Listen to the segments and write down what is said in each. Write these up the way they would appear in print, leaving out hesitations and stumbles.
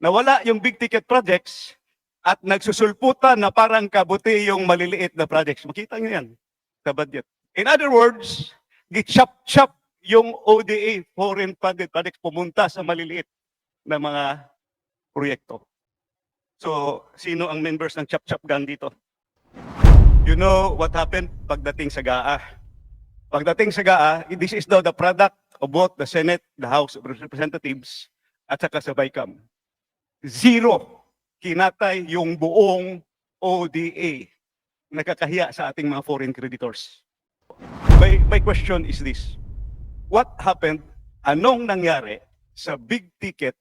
nawala yung big ticket projects at nagsusulputan na parang kabuti yung maliliit na projects. Makita nyo yan sa budget. In other words, gi-chop-chop yung ODA, foreign funded projects, pumunta sa maliliit na mga proyekto. So, sino ang members ng chop-chop gang dito? You know what happened pagdating sa GAA. Pagdating sa GAA, this is now the product of both the Senate, the House of Representatives, at saka sa BICAM. Zero kinatay yung buong ODA. Nakakahiya sa ating mga foreign creditors. My question is this. What happened? Anong nangyari sa big ticket,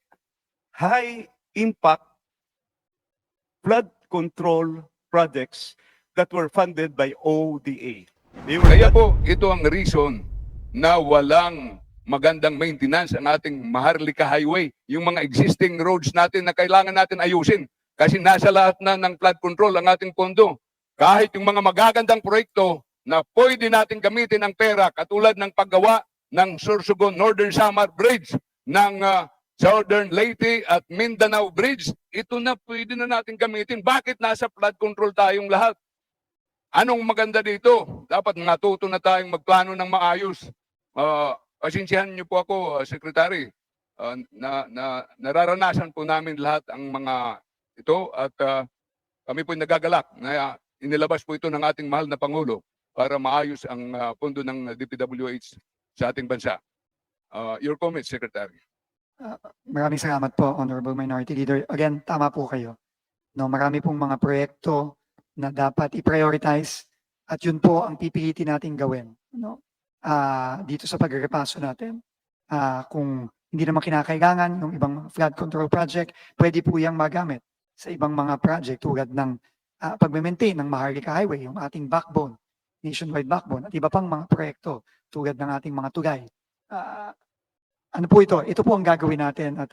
high impact flood control projects that were funded by ODA? Kaya po, ito ang reason na walang magandang maintenance ang ating Maharlika Highway. Yung mga existing roads natin na kailangan natin ayusin. Kasi nasa lahat na ng flood control ang ating pondo. Kahit yung mga magagandang proyekto na pwede natin gamitin ang pera, katulad ng paggawa ng Sorsogon Northern Samar Bridge, ng Southern Leyte at Mindanao Bridge, ito na pwede na natin gamitin. Bakit nasa flood control tayong lahat? Anong maganda dito? Dapat natuto na tayong magplano ng maayos. Pasensyahan niyo po ako, Secretary. Nararanasan po namin lahat ang mga ito at kami po nagagalak na inilabas po ito ng ating mahal na Pangulo para maayos ang pondo ng DPWH sa ating bansa. Your comments, Secretary. Maraming salamat po, Honorable Minority Leader. Again, tama po kayo. No, marami pong mga proyekto na dapat i-prioritize at yun po ang pipilitin natin gawin. No? Dito sa pagrepaso natin. Kung hindi naman kinakailangan yung ibang flood control project, pwede po yung magamit sa ibang mga project tulad ng pag-maintain ng Maharlika Highway, yung ating backbone, nationwide backbone, at iba pang mga proyekto tulad ng ating mga tulay. Ano po ito? Ito po ang gagawin natin at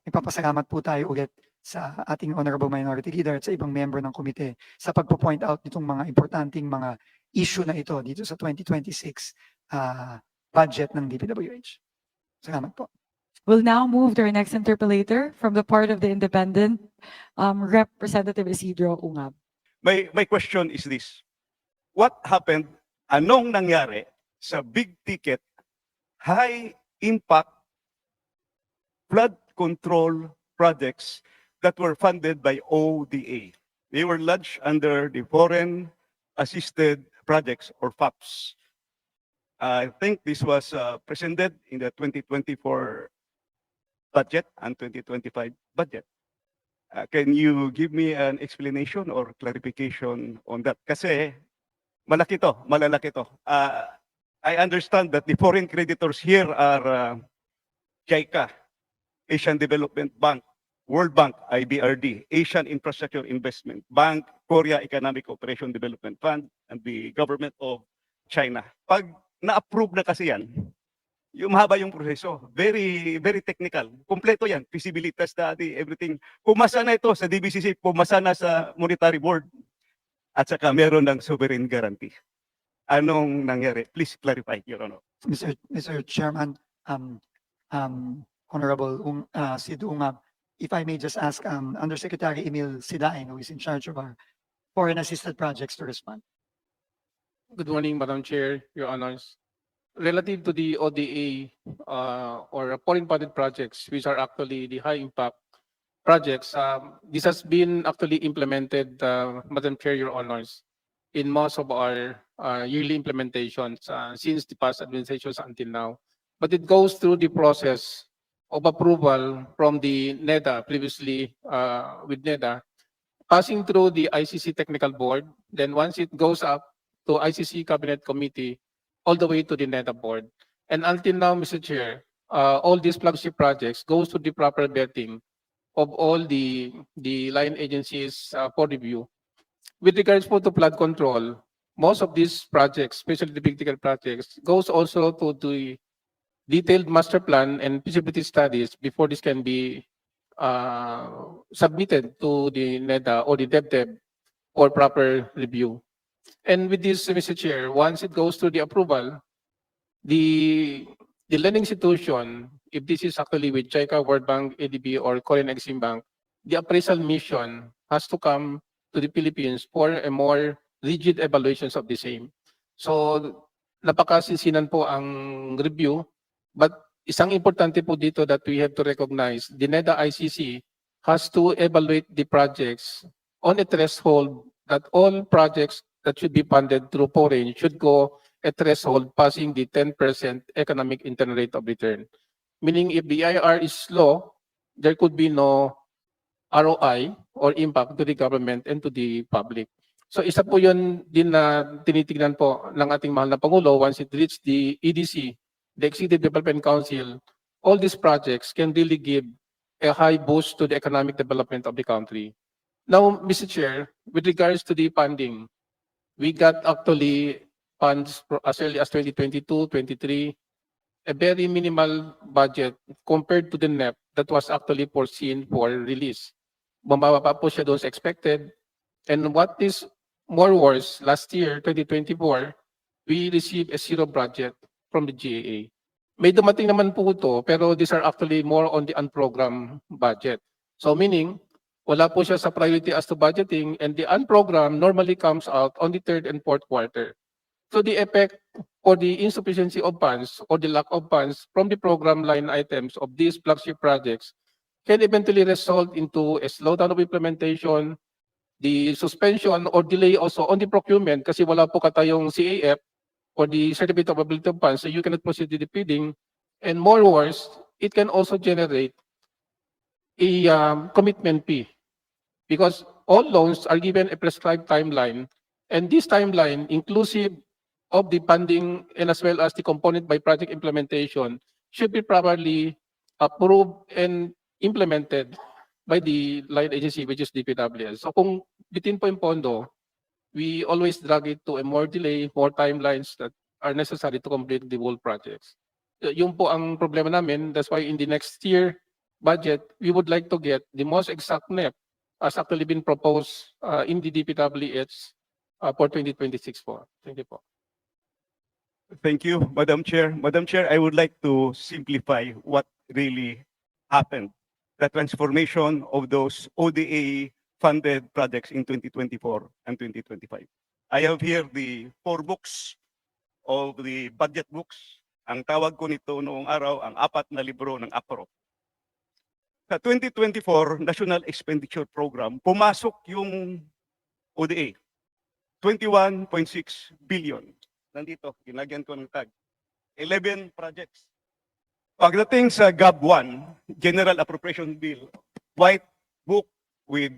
ipapasalamat po tayo ulit sa ating Honorable Minority Leader at sa ibang member ng komite sa pagpo-point out nitong mga importanteng mga issue na ito dito sa 2026 budget ng DPWH. Salamat po. We'll now move to our next interpellator from the part of the independent, Representative Isidro Ungab. My question is this. What happened? Anong nangyari sa big ticket, high impact flood control projects that were funded by ODA? They were lodged under the Foreign Assisted Projects or FAPs. I think this was presented in the 2024 budget and 2025 budget. Can you give me an explanation or clarification on that? Kasi malaki to, malalaki to. I understand that the foreign creditors here are JICA, Asian Development Bank, World Bank, IBRD, Asian Infrastructure Investment Bank, Korea Economic Cooperation Development Fund, and the government of China. Pag na-approve na kasi yan, yung mahaba yung proseso. Very, very technical. Kompleto yan. Feasibility study, everything. Pumasa na ito sa DBCC, pumasa na sa Monetary Board. At saka meron ng sovereign guarantee. Anong nangyari? Please clarify, Your Honor. Mr. Chairman, Honorable Sid Ungab, if I may just ask Undersecretary Emil Sidain, who is in charge of our foreign assisted projects, to respond. Good morning, Madam Chair, Your Honors. Relative to the ODA or foreign funded projects, which are actually the high impact projects, this has been actually implemented, Madam Chair, Your Honors, in most of our yearly implementations since the past administrations until now. But it goes through the process of approval from the NEDA, previously with NEDA, passing through the ICC Technical Board. Then once it goes up to ICC Cabinet Committee, all the way to the NEDA Board. And until now, Mr. Chair, all these flagship projects goes to the proper vetting of all the line agencies for review. With regards to flood control, most of these projects, especially the big ticket projects, goes also to the detailed master plan and feasibility studies before this can be submitted to the NEDA or the DepDep for proper review. And with this, Mr. Chair, once it goes through the approval, the lending institution if this is actually with JICA, World Bank, ADB, or Korean Exim Bank, the appraisal mission has to come to the Philippines for a more rigid evaluations of the same. So, napakasinsinan po ang review, but isang importante po dito that we have to recognize, the NEDA ICC has to evaluate the projects on a threshold that all projects that should be funded through foreign should go a threshold passing the 10% economic internal rate of return. Meaning if the IR is low, there could be no ROI or impact to the government and to the public. So isa po yun din na tinitignan po ng ating mahal na Pangulo once it reaches the EDC, the Executive Development Council, all these projects can really give a high boost to the economic development of the country. Now, Mr. Chair, with regards to the funding, we got actually funds as early as 2022, 23, a very minimal budget compared to the NEP that was actually foreseen for release. Bumaba pa po siya doon sa expected. And what is more worse, last year, 2024, we received a zero budget from the GAA. May dumating naman po ito, pero these are actually more on the unprogrammed budget. So meaning, wala po siya sa priority as to budgeting, and the unprogrammed normally comes out on the third and fourth quarter. So the effect or the insufficiency of funds or the lack of funds from the program line items of these flagship projects can eventually result into a slowdown of implementation, the suspension or delay also on the procurement kasi wala po katayong CAF or the certificate of ability of funds, so you cannot proceed with the bidding. And more worse, it can also generate a commitment fee because all loans are given a prescribed timeline, and this timeline, inclusive of the funding and as well as the component by project implementation, should be properly approved and implemented by the line agency, which is DPWS. So kung bitin po yung pondo, we always drag it to a more delay, more timelines that are necessary to complete the whole projects. Yung po ang problema namin. That's why in the next year budget, we would like to get the most exact NEP as actually been proposed in the DPWH for 2026 po. Thank you po. Thank you, Madam Chair. Madam Chair, I would like to simplify what really happened. The transformation of those ODA funded projects in 2024 and 2025. I have here the 4 books of the budget books. Ang tawag ko nito noong araw, ang 4 na libro ng APRO. Sa 2024 National Expenditure Program, pumasok yung ODA, 21.6 billion. Nandito, ginagyan ko ng tag. 11 projects. Pagdating sa GAB1, General Appropriation Bill, white book with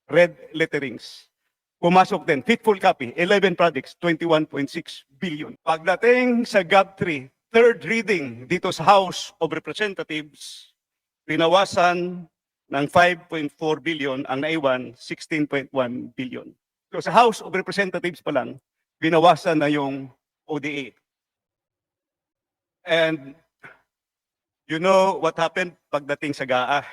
red letterings. Pumasok din, faithful copy, 11 projects, 21.6 billion. Pagdating sa GAB3, third reading dito sa House of Representatives, pinawasan ng 5.4 billion, ang naiwan, 16.1 billion. So sa House of Representatives pa lang, binawasan na yung ODA. And you know what happened pagdating sa GAA.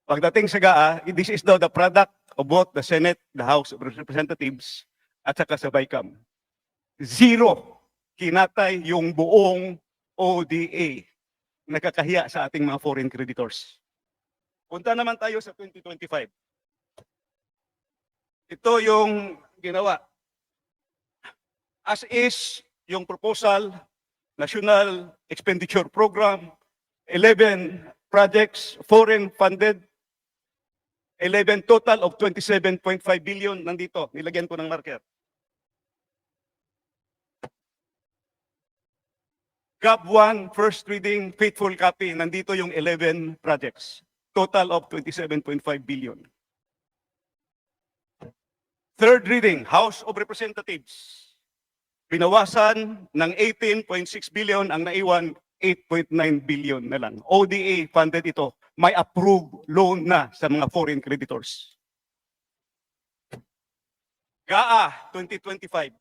Pagdating sa GAA, this is now the product of both the Senate, the House of Representatives, at saka sa BICAM. Zero kinatay yung buong ODA. Nakakahiya sa ating mga foreign creditors. Punta naman tayo sa 2025. Ito yung ginawa. As is, yung proposal, National Expenditure Program, 11 projects, foreign funded, 11 total of 27.5 billion nandito. Nilagyan ko ng marker. GAB1, first reading, faithful copy, nandito yung 11 projects. Total of 27.5 billion. Third reading, House of Representatives. Binawasan ng 18.6 billion, ang naiwan 8.9 billion na lang. ODA funded ito. May approved loan na sa mga foreign creditors. GAA 2025.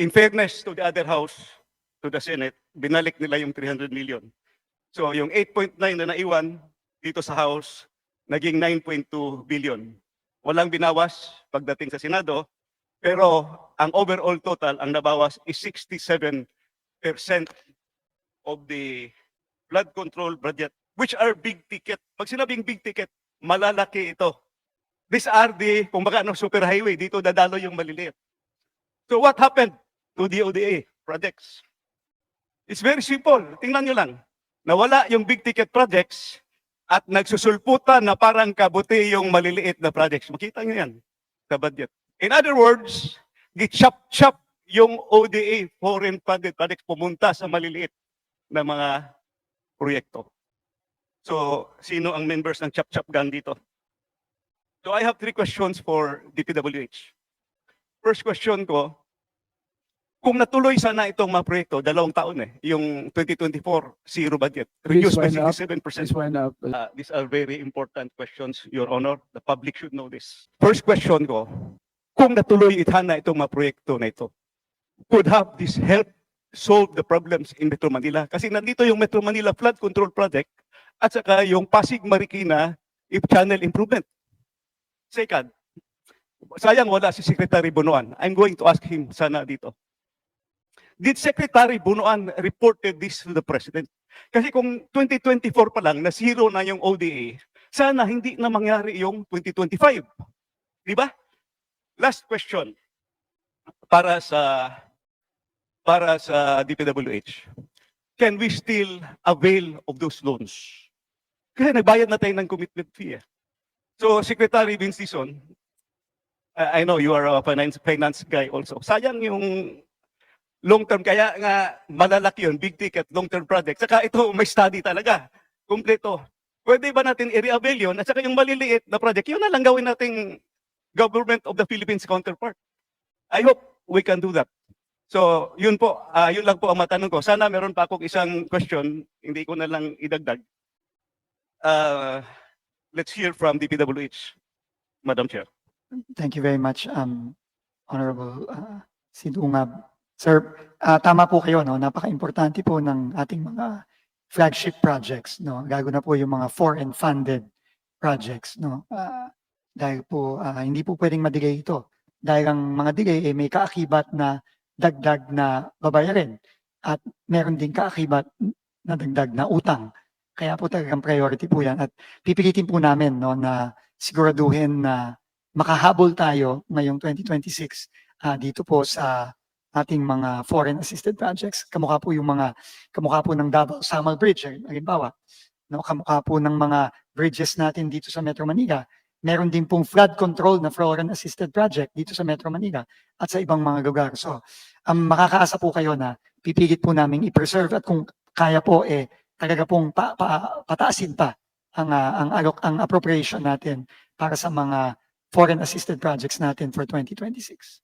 In fairness to the other house, to the Senate, binalik nila yung 300 million. So yung 8.9 na naiwan dito sa House, naging 9.2 billion. Walang binawas pagdating sa Senado, pero ang overall total, ang nabawas is 67% of the flood control budget, which are big ticket. Pag sinabing big ticket, malalaki ito. These are the, kung baka super highway, dito dadalo yung maliliit. So what happened to the ODA projects? It's very simple. Tingnan nyo lang. Nawala yung big ticket projects at nagsusulputan na parang kabuti yung maliliit na projects. Makita nyo yan sa budget. In other words, gi-chop-chop yung ODA, foreign funded projects, pumunta sa maliliit na mga proyekto. So, sino ang members ng chop-chop gang dito? So, I have 3 questions for DPWH. First question ko, kung natuloy sana itong mga proyekto, 2 taon yung 2024 zero budget, reduced by 67%. These are very important questions, Your Honor. The public should know this. First question ko, kung natuloy sana itong mga proyekto na ito, could have this help solve the problems in Metro Manila? Kasi nandito yung Metro Manila Flood Control Project at saka yung Pasig Marikina Channel Improvement. Second, sayang wala si Secretary Bunuan. I'm going to ask him sana dito. Did Secretary Bunuan reported this to the President? Kasi kung 2024 pa lang, na zero na yung ODA, sana hindi na mangyari yung 2025. Di ba? Last question para sa DPWH. Can we still avail of those loans? Kasi nagbayad na tayo ng commitment fee. So, Secretary Vincison, I know you are a finance guy also. Sayang yung long term, kaya nga malalaki yun, big ticket, long term project. Saka ito, may study talaga, kumpleto. Pwede ba natin i-avail yun? At saka yung maliliit na project, yun na lang gawin nating Government of the Philippines counterpart. I hope we can do that. So, yun po, yun lang po ang matanong ko. Sana meron pa akong isang question, hindi ko na lang idagdag. Let's hear from DPWH, Madam Chair. Thank you very much, Honorable Sidungab. Sir, tama po kayo, no? Napaka-importante po ng ating mga flagship projects, no? Gago na po yung mga foreign funded projects, no? Dahil po hindi po pwedeng madigay ito. Dahil ang mga digay may kaakibat na dagdag na babayarin at meron din kaakibat na dagdag na utang. Kaya po talagang priority po yan at pipilitin po namin, no, na siguraduhin na makahabol tayo ngayong 2026 dito po sa ating mga foreign assisted projects. Kamukha po ng Davao Samal Bridge, halimbawa. No, kamukha po ng mga bridges natin dito sa Metro Manila. Meron din pong flood control na foreign assisted project dito sa Metro Manila at sa ibang mga lugar. So, makakaasa po kayo na pipilit po namin i-preserve at kung kaya po talaga pong pataasin pa ang appropriation natin para sa mga foreign assisted projects natin for 2026.